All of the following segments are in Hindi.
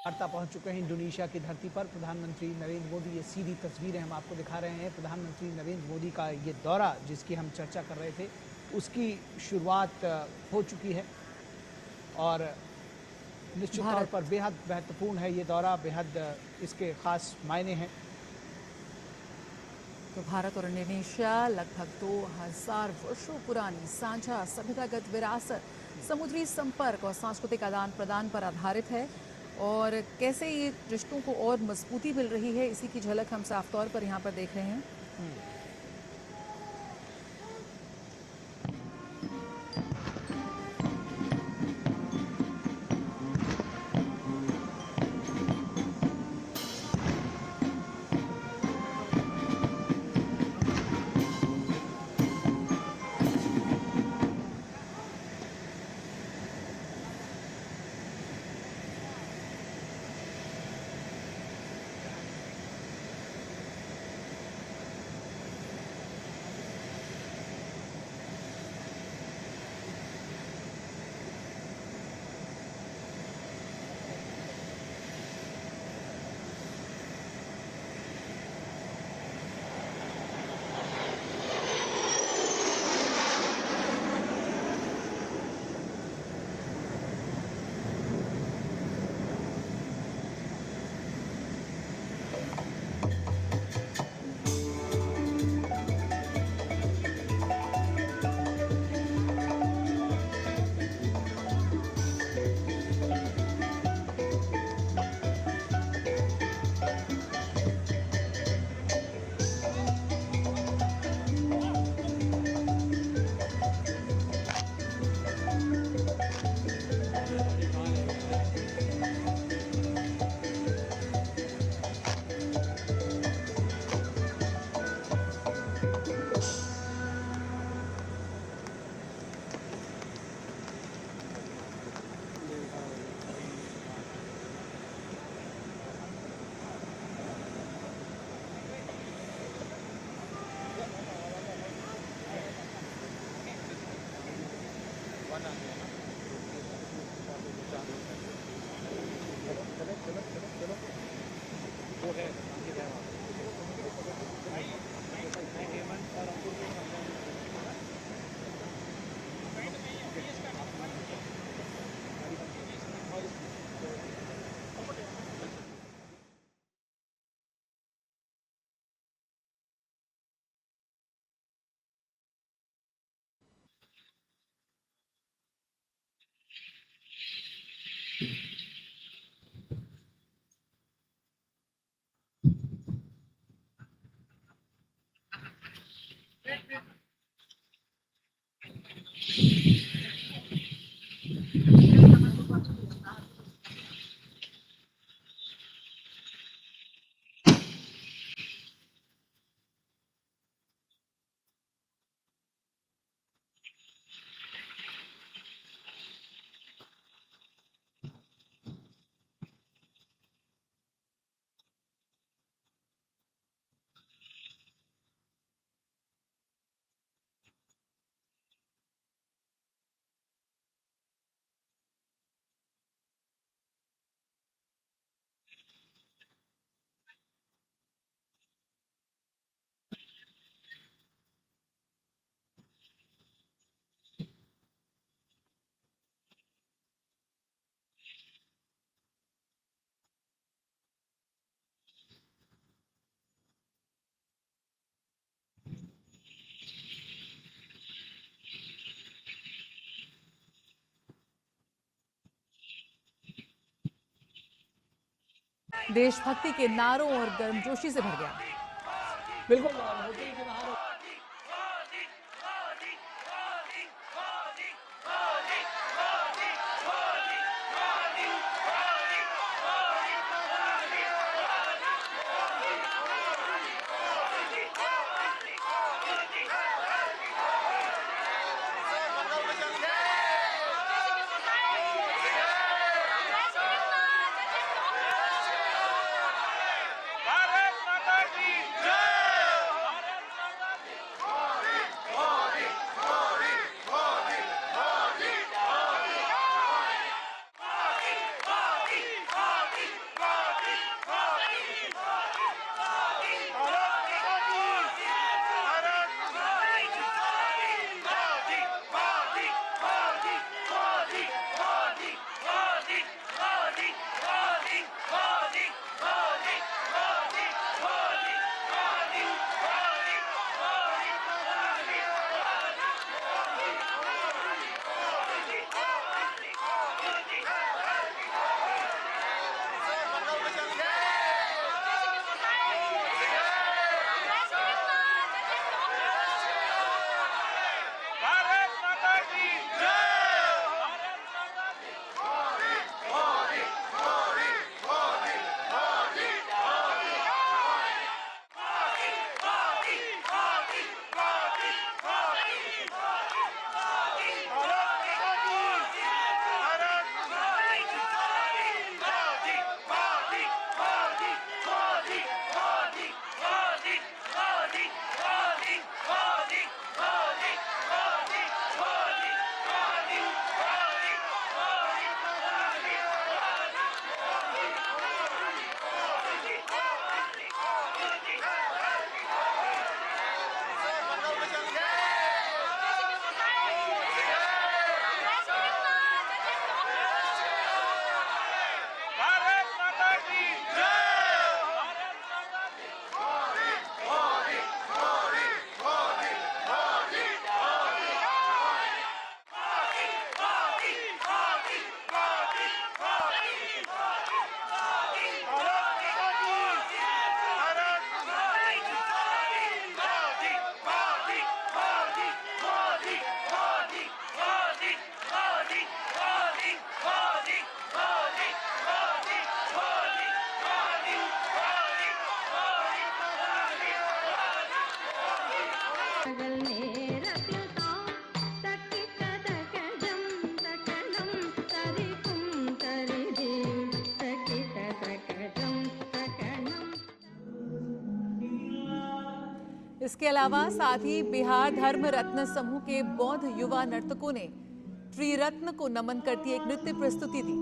वार्ता पहुंच चुके हैं इंडोनेशिया की धरती पर प्रधानमंत्री नरेंद्र मोदी। ये सीधी तस्वीरें हम आपको दिखा रहे हैं। प्रधानमंत्री नरेंद्र मोदी का ये दौरा जिसकी हम चर्चा कर रहे थे उसकी शुरुआत हो चुकी है और निश्चित तौर पर बेहद महत्वपूर्ण है ये दौरा, बेहद इसके खास मायने हैं। तो भारत और इंडोनेशिया लगभग 2000 वर्षों पुरानी साझा सभ्यतागत विरासत, समुद्री संपर्क और सांस्कृतिक आदान प्रदान पर आधारित है। और कैसे ये रिश्तों को और मजबूती मिल रही है, इसी की झलक हम साफ तौर पर यहाँ पर देख रहे हैं। देशभक्ति के नारों और गर्मजोशी से भर गया। बिल्कुल होटल के बाहर बगल में रखता तकित तकजम तकलम तरिकुम तरिदिम तकित तकजम तकलम। इसके अलावा साथ ही बिहार धर्म रत्न समूह के बौद्ध युवा नर्तकों ने त्रिरत्न को नमन करती एक नृत्य प्रस्तुति दी।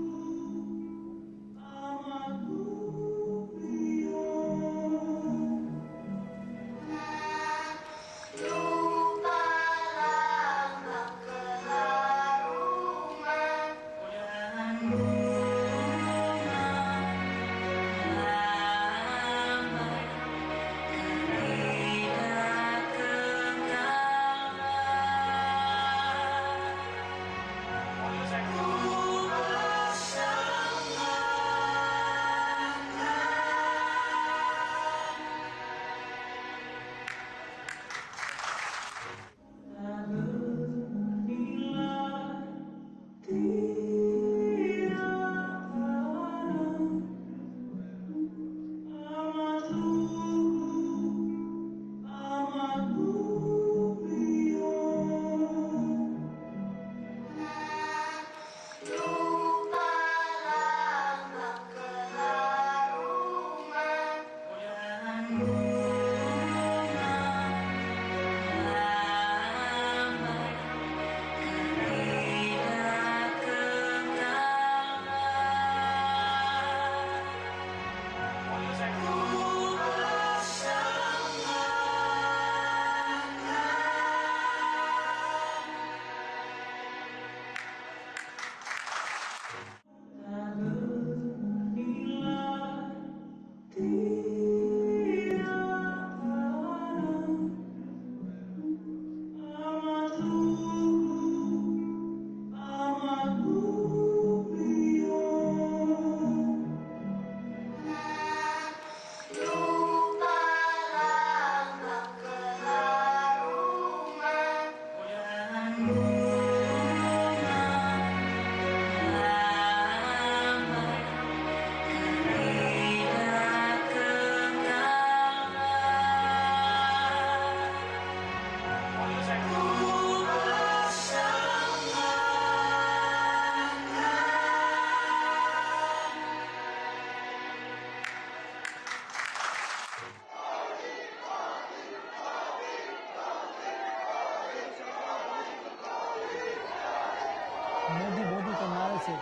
मोदी मोदी के नारे से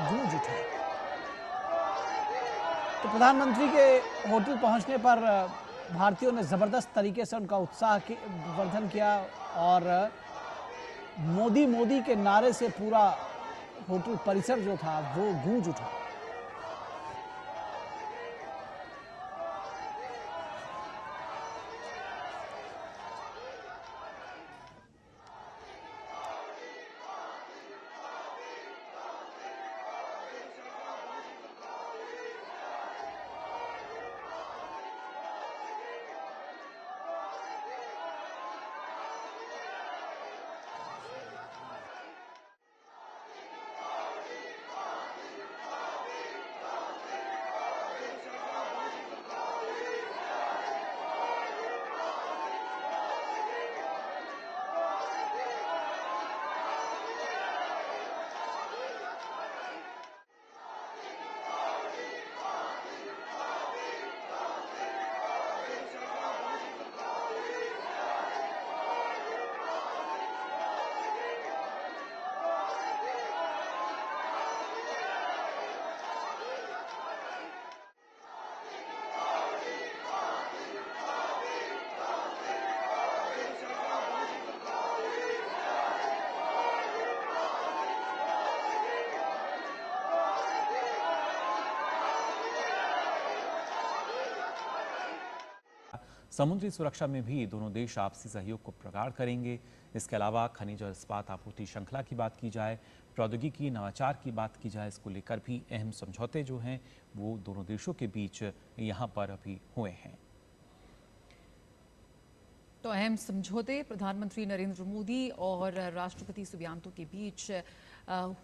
गूंज उठा। तो प्रधानमंत्री के होटल पहुंचने पर भारतीयों ने जबरदस्त तरीके से उनका उत्साह वर्धन किया और मोदी मोदी के नारे से पूरा होटल परिसर जो था वो गूंज उठा। समुद्री सुरक्षा में भी दोनों देश आपसी सहयोग को प्रगाढ़ करेंगे। इसके अलावा खनिज और इस्पात आपूर्ति श्रृंखला की बात की जाए, प्रौद्योगिकी नवाचार की बात की जाए, इसको लेकर भी अहम समझौते जो हैं वो दोनों देशों के बीच यहाँ पर अभी हुए हैं। तो अहम समझौते प्रधानमंत्री नरेंद्र मोदी और राष्ट्रपति सुबियांतो के बीच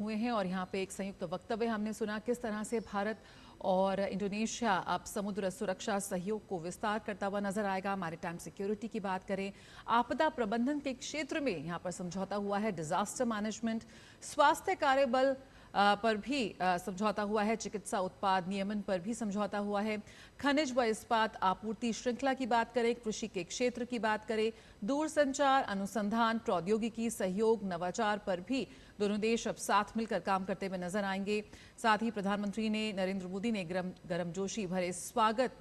हुए हैं और यहाँ पे एक संयुक्त वक्तव्य हमने सुना किस तरह से भारत और इंडोनेशिया अब समुद्र सुरक्षा सहयोग को विस्तार करता हुआ नजर आएगा। मैरीटाइम सिक्योरिटी की बात करें, आपदा प्रबंधन के क्षेत्र में यहाँ पर समझौता हुआ है। डिजास्टर मैनेजमेंट, स्वास्थ्य कार्यबल पर भी समझौता हुआ है। चिकित्सा उत्पाद नियमन पर भी समझौता हुआ है। खनिज व इस्पात आपूर्ति श्रृंखला की बात करें, कृषि के क्षेत्र की बात करें, दूरसंचार, अनुसंधान, प्रौद्योगिकी, सहयोग, नवाचार पर भी दोनों देश अब साथ मिलकर काम करते हुए नजर आएंगे। साथ ही प्रधानमंत्री ने नरेंद्र मोदी ने गर्मजोशी भरे स्वागत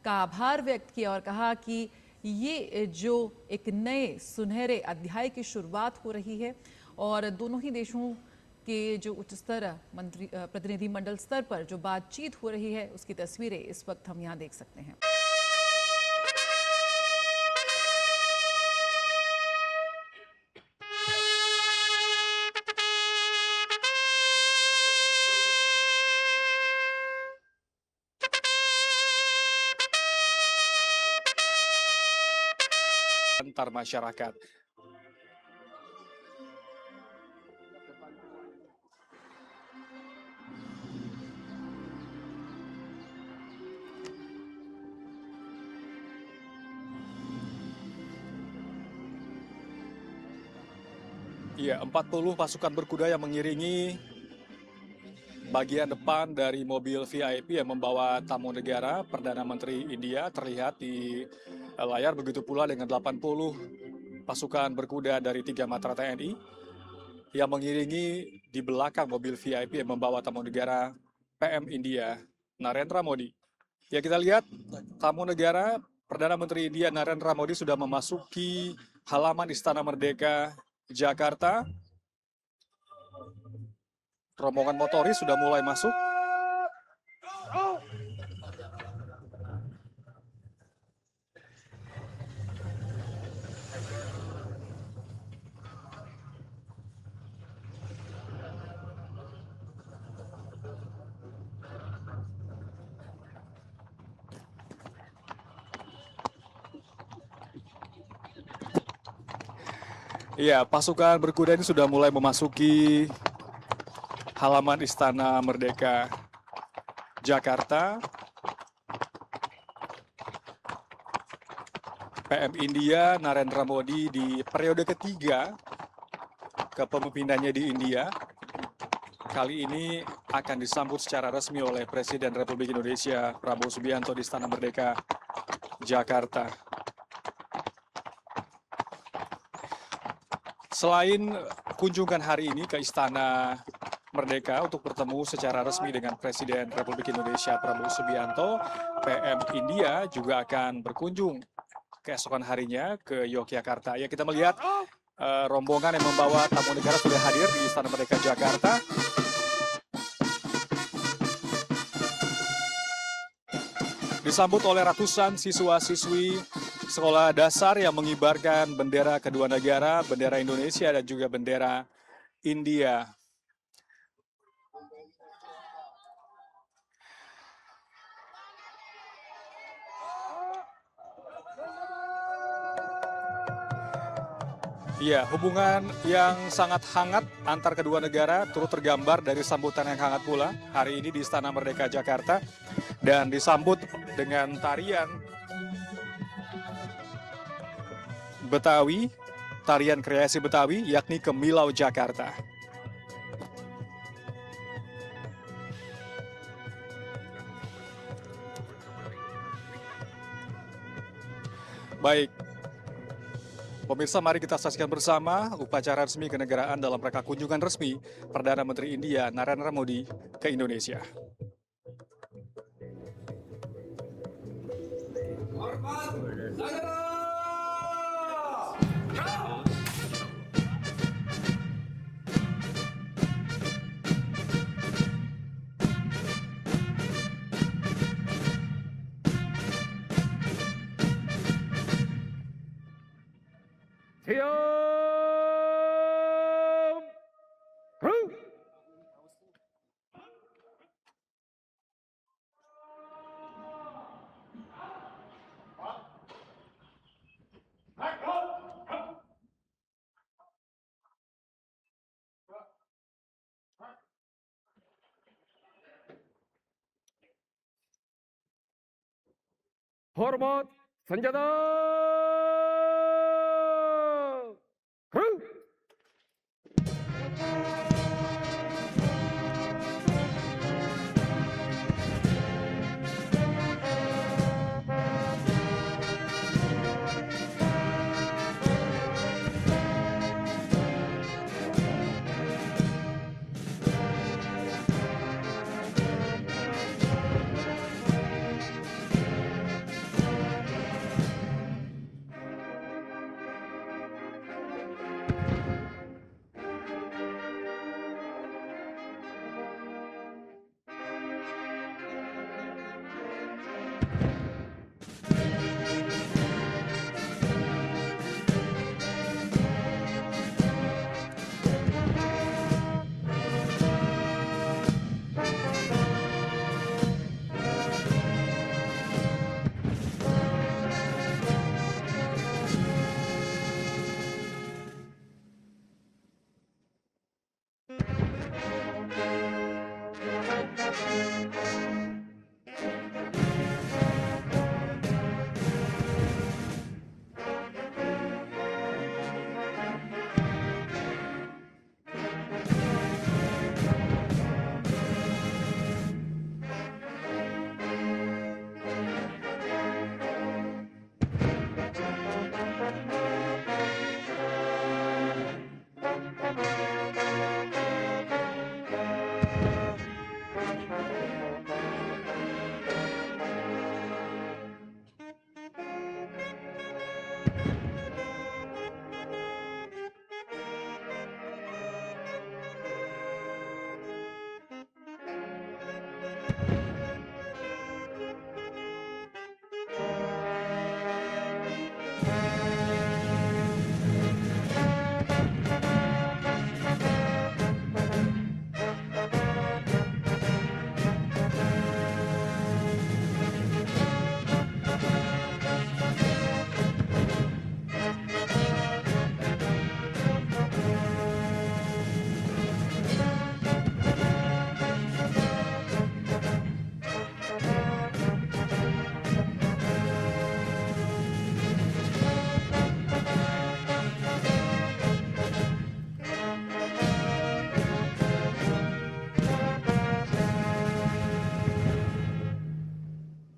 का आभार व्यक्त किया और कहा कि ये जो एक नए सुनहरे अध्याय की शुरुआत हो रही है और दोनों ही देशों के जो उच्च स्तर प्रतिनिधि मंडल स्तर पर जो बातचीत हो रही है उसकी तस्वीरें इस वक्त हम यहाँ देख सकते हैं। antar masyarakat. Iya, 40 pasukan berkuda yang mengiringi bagian depan dari mobil VIP yang membawa tamu negara Perdana Menteri India terlihat di layar, begitu pula dengan 80 pasukan berkuda dari 3 matra TNI yang mengiringi di belakang mobil VIP yang membawa tamu negara PM India Narendra Modi. Ya, kita lihat tamu negara Perdana Menteri India Narendra Modi sudah memasuki halaman Istana Merdeka Jakarta. Rombongan motoris sudah mulai masuk. Iya, pasukan berkuda ini sudah mulai memasuki halaman Istana Merdeka Jakarta. PM India Narendra Modi di periode ketiga kepemimpinannya di India kali ini akan disambut secara resmi oleh Presiden Republik Indonesia Prabowo Subianto di Istana Merdeka Jakarta. Selain kunjungan hari ini ke Istana Merdeka untuk bertemu secara resmi dengan Presiden Republik Indonesia Prabowo Subianto, PM India juga akan berkunjung keesokan harinya ke Yogyakarta. Ya, kita melihat rombongan yang membawa tamu negara sudah hadir di Istana Merdeka Jakarta. Disambut oleh ratusan siswa-siswi sekolah dasar yang mengibarkan bendera kedua negara, bendera Indonesia dan juga bendera India. Ya, hubungan yang sangat hangat antar kedua negara turut tergambar dari sambutan yang hangat pula hari ini di Istana Merdeka Jakarta, dan disambut dengan tarian Betawi, tarian kreasi Betawi, yakni Kemilau Jakarta. Baik, pemirsa, mari kita saksikan bersama upacara resmi kenegaraan dalam rangka kunjungan resmi Perdana Menteri India Narendra Modi ke Indonesia. Hormat senjata.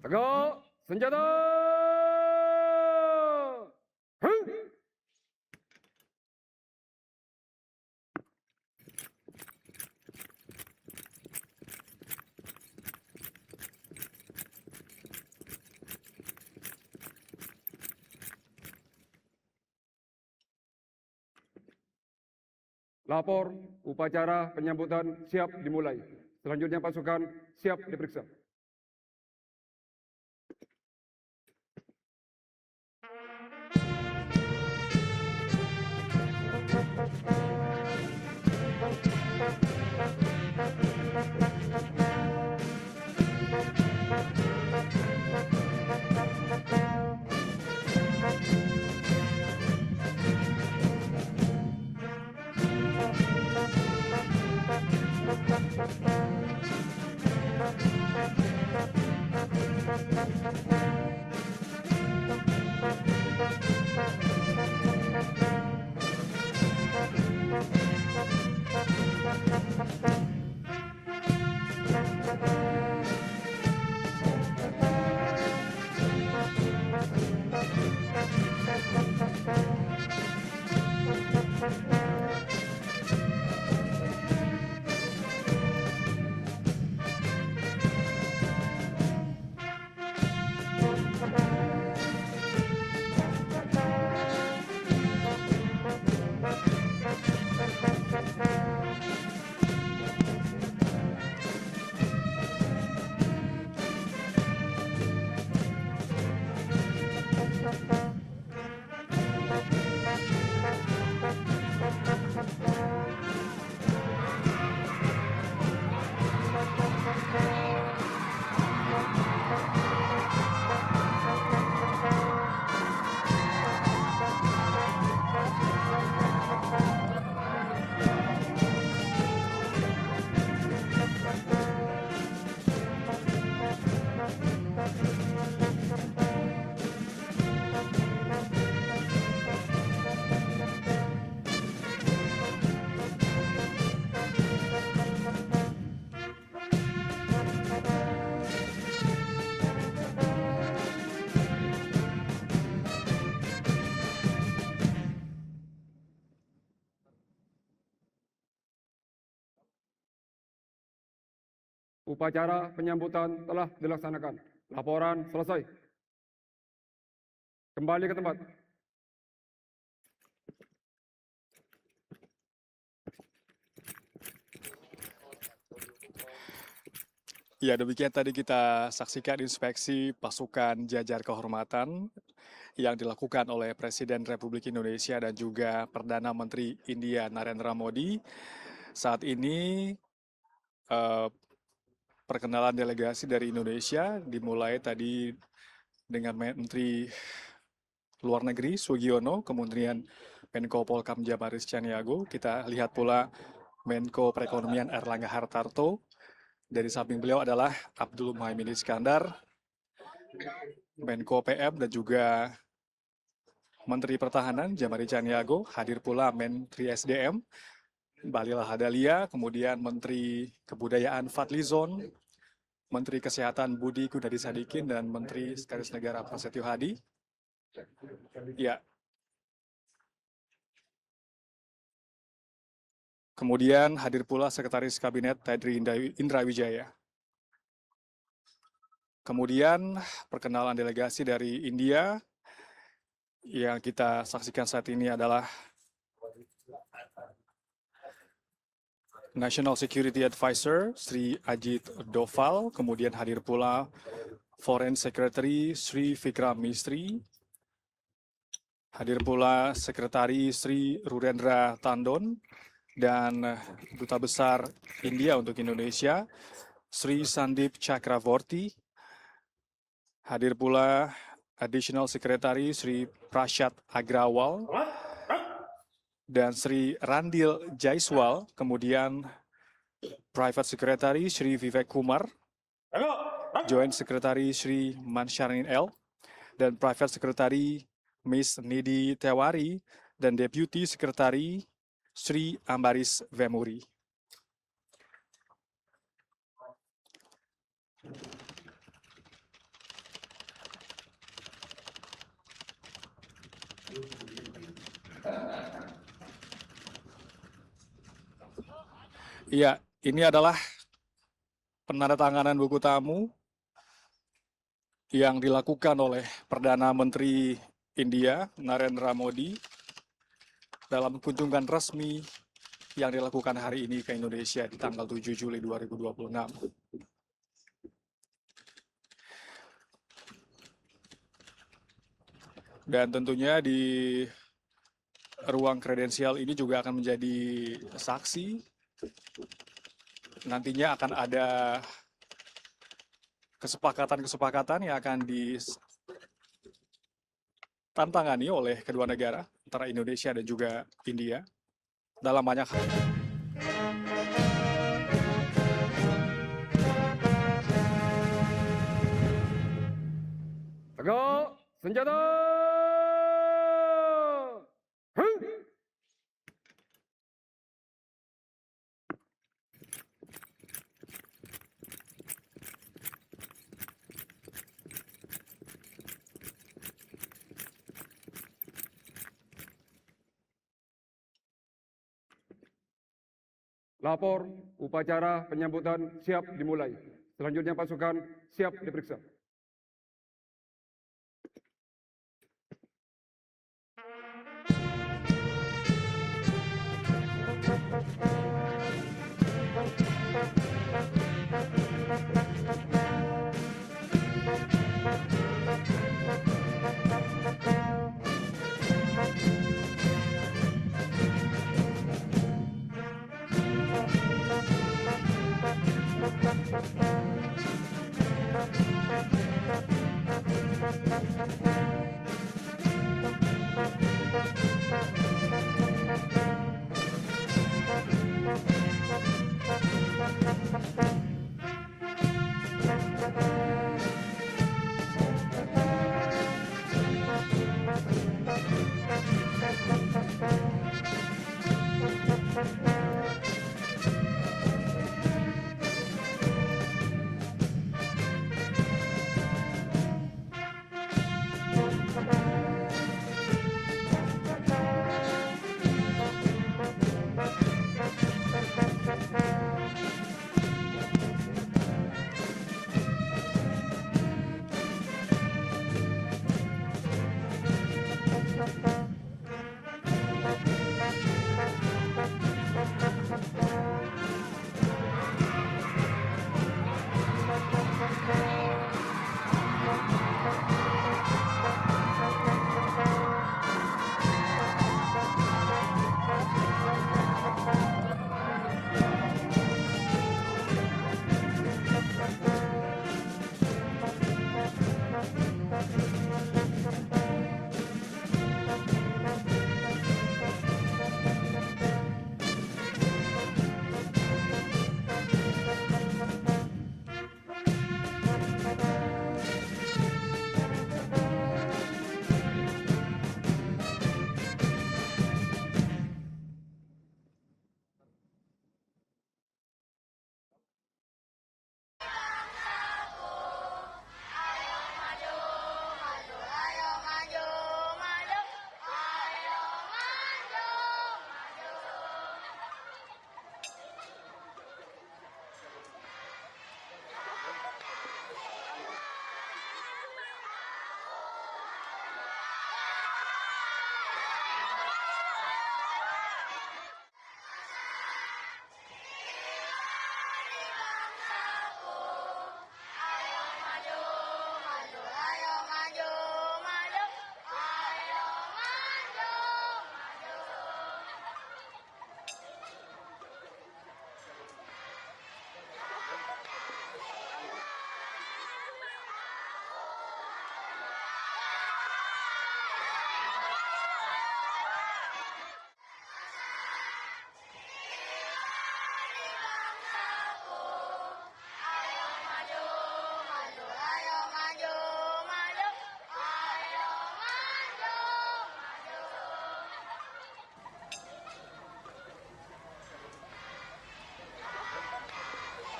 Tegak senjata. Lapor, upacara penyambutan siap dimulai. Selanjutnya pasukan siap diperiksa. Thank you. Upacara penyambutan telah dilaksanakan. Laporan selesai. Kembali ke tempat. Ya, demikian tadi kita saksikan inspeksi pasukan jajar kehormatan yang dilakukan oleh Presiden Republik Indonesia dan juga Perdana Menteri India Narendra Modi. Saat ini perkenalan delegasi dari Indonesia dimulai tadi dengan Menteri Luar Negeri Sugiono, kemudian Menko Polkam Djamaris Caniago. Kita lihat pula Menko Perekonomian Erlangga Hartarto. Dari samping beliau adalah Abdul Muhaimin Iskandar, Menko PM dan juga Menteri Pertahanan Djamari Caniago. Hadir pula Menteri SDM Bahlil Lahadalia, kemudian Menteri Kebudayaan Fadlizon, Menteri Kesehatan Budi Gunadi Sadikin, dan Menteri Sekretaris Negara Prasetyo Hadi. Ya. Kemudian hadir pula Sekretaris Kabinet Tedri Indra Wijaya. Kemudian perkenalan delegasi dari India yang kita saksikan saat ini adalah National Security Advisor Sri Ajit Doval, kemudian hadir pula Foreign Secretary Sri Vikram Mistry, hadir pula Sekretari Sri Rurendra Tandon, dan Duta Besar India untuk Indonesia, Sri Sandip Chakravorty. Hadir pula Additional Secretary Sri Prashad Agrawal dan Sri Randil Jaiswal, kemudian Private Secretary Sri Vivek Kumar, Joint Secretary Sri Mansharin L, dan Private Secretary Miss Nidhi Tewari, dan Deputy Secretary Sri Ambaris Vemuri. Iya, ini adalah penandatanganan buku tamu yang dilakukan oleh Perdana Menteri India Narendra Modi dalam kunjungan resmi yang dilakukan hari ini ke Indonesia di tanggal 7 Juli 2026. Dan tentunya di ruang kredensial ini juga akan menjadi saksi. Nantinya akan ada kesepakatan-kesepakatan yang akan ditantangani oleh kedua negara, antara Indonesia dan juga India, dalam banyak hal. Tegak, senjata! Hei! Lapor, upacara penyambutan siap dimulai. Selanjutnya pasukan siap diperiksa.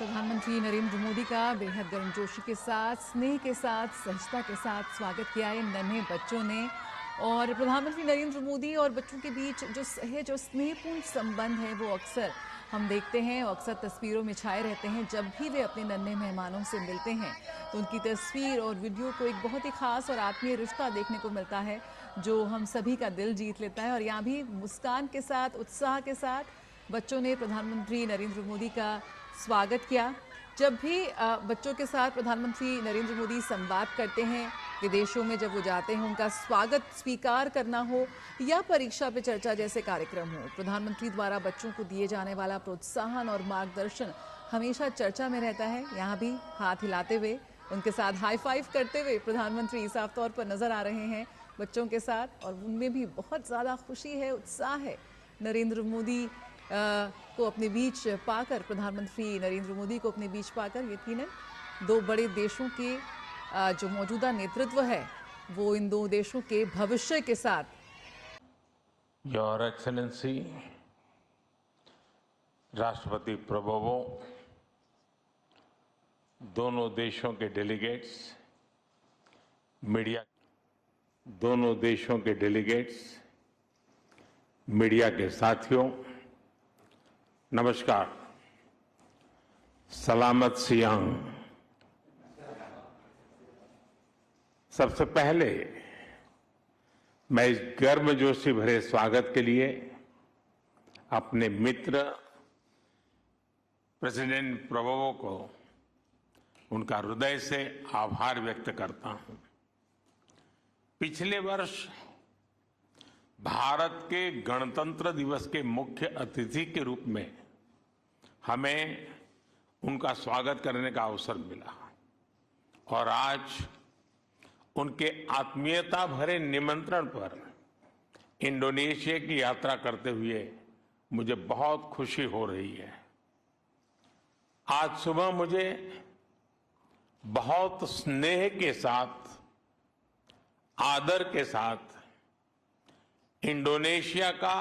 प्रधानमंत्री नरेंद्र मोदी का बेहद गर्मजोशी के साथ, स्नेह के साथ, सहजता के साथ स्वागत किया है नन्हे बच्चों ने। और प्रधानमंत्री नरेंद्र मोदी और बच्चों के बीच जो सहज और स्नेहपूर्ण संबंध है वो अक्सर हम देखते हैं और अक्सर तस्वीरों में छाए रहते हैं। जब भी वे अपने नन्हे मेहमानों से मिलते हैं तो उनकी तस्वीर और वीडियो को एक बहुत ही खास और आत्मीय रिश्ता देखने को मिलता है जो हम सभी का दिल जीत लेता है। और यहाँ भी मुस्कान के साथ, उत्साह के साथ बच्चों ने प्रधानमंत्री नरेंद्र मोदी का स्वागत किया। जब भी बच्चों के साथ प्रधानमंत्री नरेंद्र मोदी संवाद करते हैं, विदेशों में जब वो जाते हैं, उनका स्वागत स्वीकार करना हो या परीक्षा पे चर्चा जैसे कार्यक्रम हो, प्रधानमंत्री द्वारा बच्चों को दिए जाने वाला प्रोत्साहन और मार्गदर्शन हमेशा चर्चा में रहता है। यहाँ भी हाथ हिलाते हुए, उनके साथ हाई फाइव करते हुए प्रधानमंत्री साफ तौर पर नजर आ रहे हैं बच्चों के साथ, और उनमें भी बहुत ज़्यादा खुशी है, उत्साह है। नरेंद्र मोदी को अपने बीच पाकर, प्रधानमंत्री नरेंद्र मोदी को अपने बीच पाकर यकीनन दो बड़े देशों के जो मौजूदा नेतृत्व है वो इन दो देशों के भविष्य के साथ। योर एक्सेलेंसी राष्ट्रपति प्रभुवों, दोनों देशों के डेलीगेट्स, मीडिया के साथियों, नमस्कार। सलामत सियांग। सबसे पहले मैं इस गर्मजोशी भरे स्वागत के लिए अपने मित्र प्रेसिडेंट प्रभुवो को उनका हृदय से आभार व्यक्त करता हूं। पिछले वर्ष भारत के गणतंत्र दिवस के मुख्य अतिथि के रूप में हमें उनका स्वागत करने का अवसर मिला, और आज उनके आत्मीयता भरे निमंत्रण पर इंडोनेशिया की यात्रा करते हुए मुझे बहुत खुशी हो रही है। आज सुबह मुझे बहुत स्नेह के साथ, आदर के साथ इंडोनेशिया का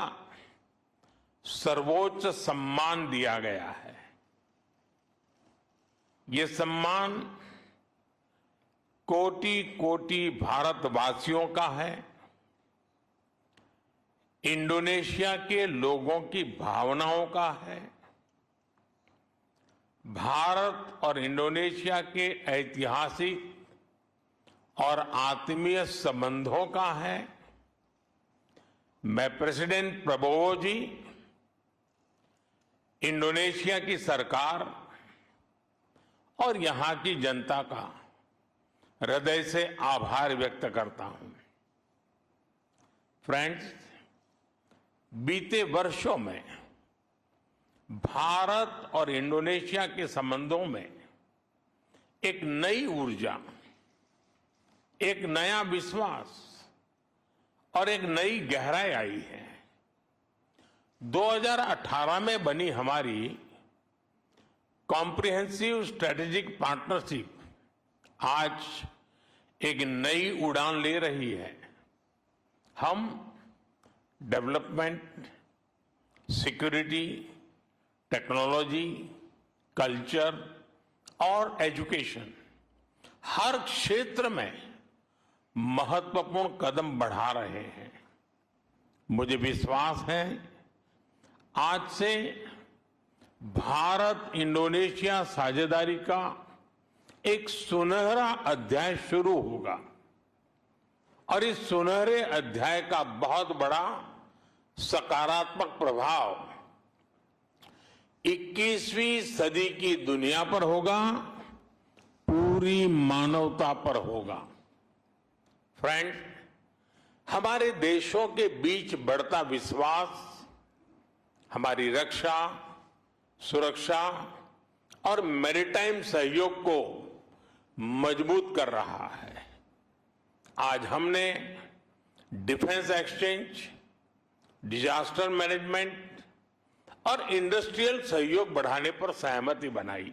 सर्वोच्च सम्मान दिया गया है। ये सम्मान कोटि कोटि भारतवासियों का है। इंडोनेशिया के लोगों की भावनाओं का है। भारत और इंडोनेशिया के ऐतिहासिक और आत्मीय संबंधों का है। मैं प्रेसिडेंट प्रबोवो जी, इंडोनेशिया की सरकार और यहां की जनता का हृदय से आभार व्यक्त करता हूं। फ्रेंड्स, बीते वर्षों में भारत और इंडोनेशिया के संबंधों में एक नई ऊर्जा, एक नया विश्वास और एक नई गहराई आई है। 2018 में बनी हमारी कॉम्प्रिहेंसिव स्ट्रेटेजिक पार्टनरशिप आज एक नई उड़ान ले रही है। हम डेवलपमेंट, सिक्योरिटी, टेक्नोलॉजी, कल्चर और एजुकेशन, हर क्षेत्र में महत्वपूर्ण कदम बढ़ा रहे हैं। मुझे विश्वास है आज से भारत इंडोनेशिया साझेदारी का एक सुनहरा अध्याय शुरू होगा, और इस सुनहरे अध्याय का बहुत बड़ा सकारात्मक प्रभाव 21वीं सदी की दुनिया पर होगा, पूरी मानवता पर होगा। फ्रेंड्स, हमारे देशों के बीच बढ़ता विश्वास हमारी रक्षा, सुरक्षा और मैरीटाइम सहयोग को मजबूत कर रहा है। आज हमने डिफेंस एक्सचेंज, डिजास्टर मैनेजमेंट और इंडस्ट्रियल सहयोग बढ़ाने पर सहमति बनाई।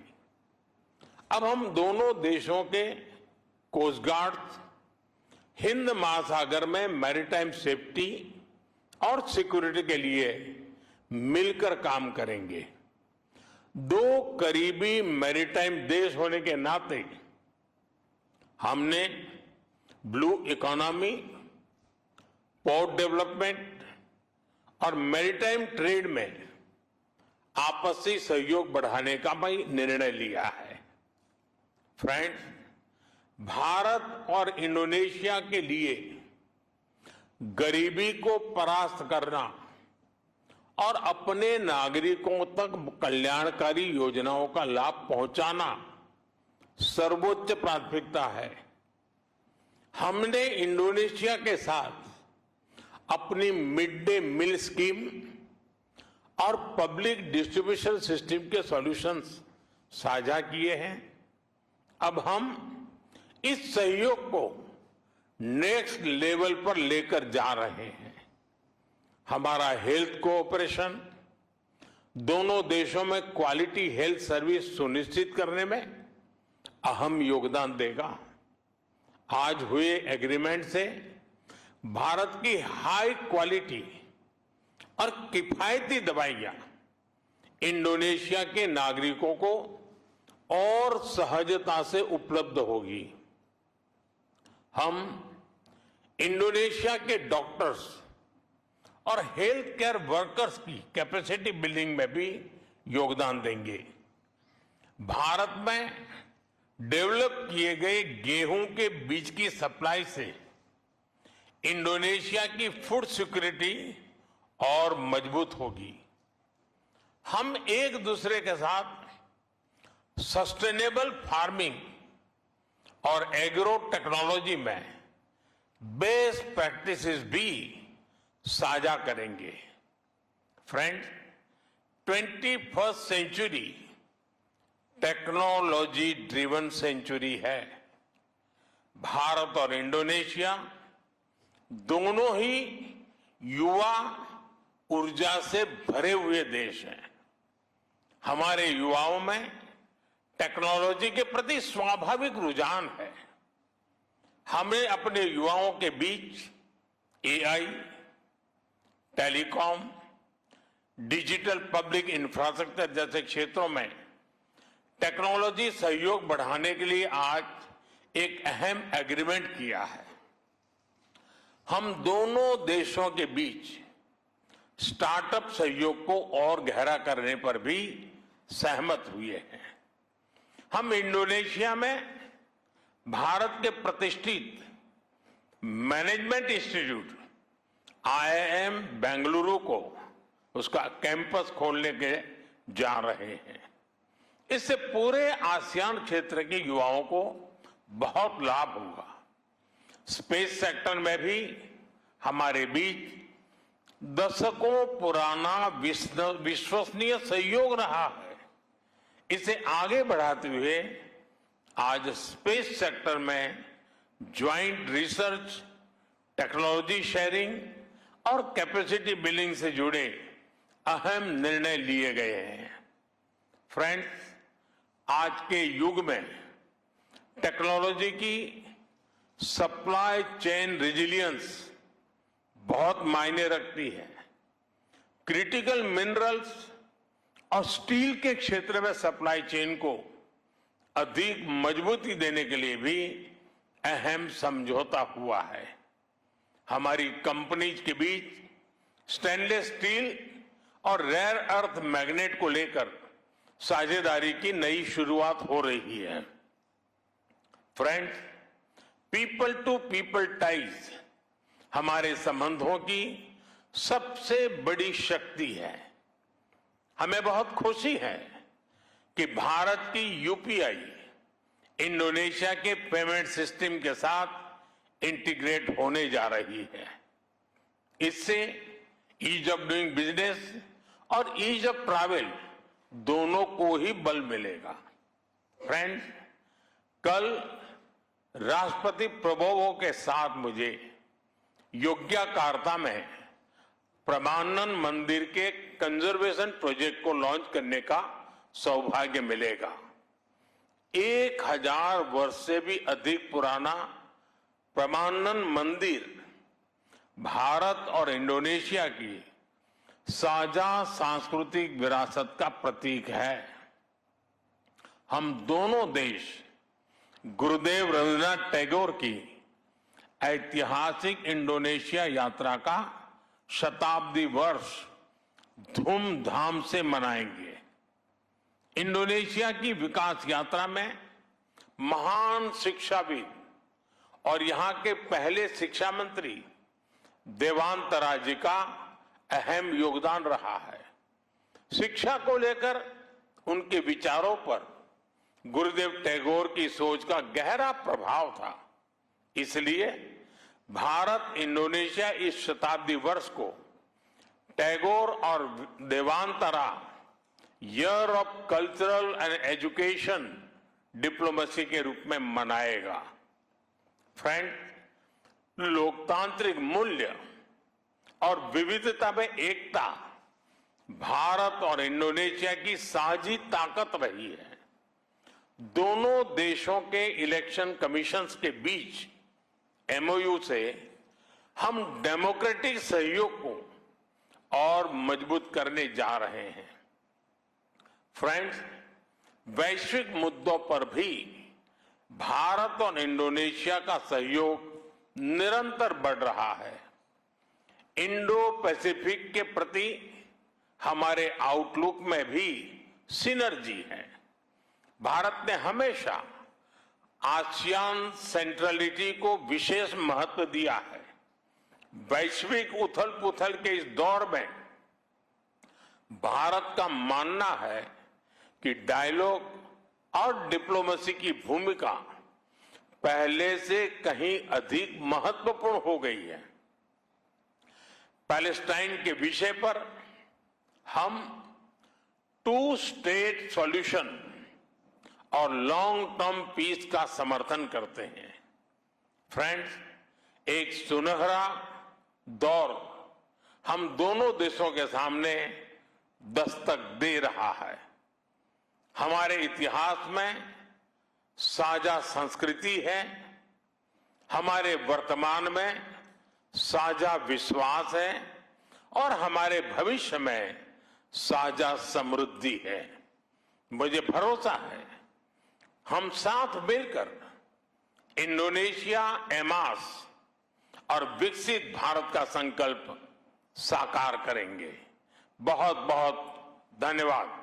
अब हम दोनों देशों के कोस्ट गार्ड हिंद महासागर में मैरीटाइम सेफ्टी और सिक्योरिटी के लिए मिलकर काम करेंगे। दो करीबी मैरीटाइम देश होने के नाते हमने ब्लू इकोनॉमी, पोर्ट डेवलपमेंट और मैरीटाइम ट्रेड में आपसी सहयोग बढ़ाने का भी निर्णय लिया है। फ्रेंड्स, भारत और इंडोनेशिया के लिए गरीबी को परास्त करना और अपने नागरिकों तक कल्याणकारी योजनाओं का लाभ पहुंचाना सर्वोच्च प्राथमिकता है। हमने इंडोनेशिया के साथ अपनी मिड डे मील स्कीम और पब्लिक डिस्ट्रीब्यूशन सिस्टम के सॉल्यूशंस साझा किए हैं। अब हम इस सहयोग को नेक्स्ट लेवल पर लेकर जा रहे हैं। हमारा हेल्थ कोऑपरेशन दोनों देशों में क्वालिटी हेल्थ सर्विस सुनिश्चित करने में अहम योगदान देगा। आज हुए एग्रीमेंट से भारत की हाई क्वालिटी और किफायती दवाइयां इंडोनेशिया के नागरिकों को और सहजता से उपलब्ध होगी। हम इंडोनेशिया के डॉक्टर्स और हेल्थ केयर वर्कर्स की कैपेसिटी बिल्डिंग में भी योगदान देंगे। भारत में डेवलप किए गए गेहूं के बीज की सप्लाई से इंडोनेशिया की फूड सिक्योरिटी और मजबूत होगी। हम एक दूसरे के साथ सस्टेनेबल फार्मिंग और एग्रो टेक्नोलॉजी में बेस्ट प्रैक्टिसेस भी साझा करेंगे। Friends, 21st century technology driven century है। भारत और इंडोनेशिया दोनों ही युवा ऊर्जा से भरे हुए देश हैं। हमारे युवाओं में टेक्नोलॉजी के प्रति स्वाभाविक रुझान है। हमें अपने युवाओं के बीच AI, telecom, digital public infrastructure जैसे क्षेत्रों में टेक्नोलॉजी सहयोग बढ़ाने के लिए आज एक अहम एग्रीमेंट किया है। हम दोनों देशों के बीच स्टार्टअप सहयोग को और गहरा करने पर भी सहमत हुए हैं। हम इंडोनेशिया में भारत के प्रतिष्ठित मैनेजमेंट इंस्टीट्यूट IIM बेंगलुरु को उसका कैंपस खोलने के जा रहे हैं। इससे पूरे आसियान क्षेत्र के युवाओं को बहुत लाभ होगा। स्पेस सेक्टर में भी हमारे बीच दशकों पुराना विश्वसनीय सहयोग रहा है। इसे आगे बढ़ाते हुए आज स्पेस सेक्टर में ज्वाइंट रिसर्च, टेक्नोलॉजी शेयरिंग और कैपेसिटी बिल्डिंग से जुड़े अहम निर्णय लिए गए हैं। फ्रेंड्स, आज के युग में टेक्नोलॉजी की सप्लाई चेन रेजिलियंस बहुत मायने रखती है। क्रिटिकल मिनरल्स और स्टील के क्षेत्र में सप्लाई चेन को अधिक मजबूती देने के लिए भी अहम समझौता हुआ है। हमारी कंपनीज के बीच स्टेनलेस स्टील और रेयर अर्थ मैग्नेट को लेकर साझेदारी की नई शुरुआत हो रही है। Friends, people to people ties हमारे संबंधों की सबसे बड़ी शक्ति है। हमें बहुत खुशी है कि भारत की यूपीआई इंडोनेशिया के पेमेंट सिस्टम के साथ इंटीग्रेट होने जा रही है। इससे ईज ऑफ डूइंग बिजनेस और ईज ऑफ ट्रैवल दोनों को ही बल मिलेगा। फ्रेंड्स, कल राष्ट्रपति प्रबोवो के साथ मुझे योग्याकार्ता में प्रमानन मंदिर के कंजर्वेशन प्रोजेक्ट को लॉन्च करने का सौभाग्य मिलेगा। 1000 वर्ष से भी अधिक पुराना प्रमानन मंदिर भारत और इंडोनेशिया की साझा सांस्कृतिक विरासत का प्रतीक है। हम दोनों देश गुरुदेव रवींद्रनाथ टैगोर की ऐतिहासिक इंडोनेशिया यात्रा का शताब्दी वर्ष धूमधाम से मनाएंगे। इंडोनेशिया की विकास यात्रा में महान शिक्षाविद और यहां के पहले शिक्षा मंत्री देवांतरा जी का अहम योगदान रहा है। शिक्षा को लेकर उनके विचारों पर गुरुदेव टैगोर की सोच का गहरा प्रभाव था। इसलिए भारत इंडोनेशिया इस शताब्दी वर्ष को टैगोर और Devantara year of cultural and education diplomacy के रूप में मनाएगा। फ्रेंड, लोकतांत्रिक मूल्य और विविधता में एकता भारत और इंडोनेशिया की साझी ताकत रही है। दोनों देशों के इलेक्शन कमीशंस के बीच एमओयू से हम डेमोक्रेटिक सहयोग को और मजबूत करने जा रहे हैं। फ्रेंड्स, वैश्विक मुद्दों पर भी भारत और इंडोनेशिया का सहयोग निरंतर बढ़ रहा है। इंडो पैसिफिक के प्रति हमारे आउटलुक में भी सिनर्जी है। भारत ने हमेशा आसियान सेंट्रलिटी को विशेष महत्व दिया है। वैश्विक उथल पुथल के इस दौर में भारत का मानना है कि डायलॉग और डिप्लोमेसी की भूमिका पहले से कहीं अधिक महत्वपूर्ण हो गई है। पैलेस्टाइन के विषय पर हम 2 स्टेट सॉल्यूशन और लॉन्ग टर्म पीस का समर्थन करते हैं। फ्रेंड्स, एक सुनहरा दौर हम दोनों देशों के सामने दस्तक दे रहा है। हमारे इतिहास में साझा संस्कृति है, हमारे वर्तमान में साझा विश्वास है और हमारे भविष्य में साझा समृद्धि है। मुझे भरोसा है हम साथ मिलकर इंडोनेशिया एमास और विकसित भारत का संकल्प साकार करेंगे। बहुत बहुत धन्यवाद।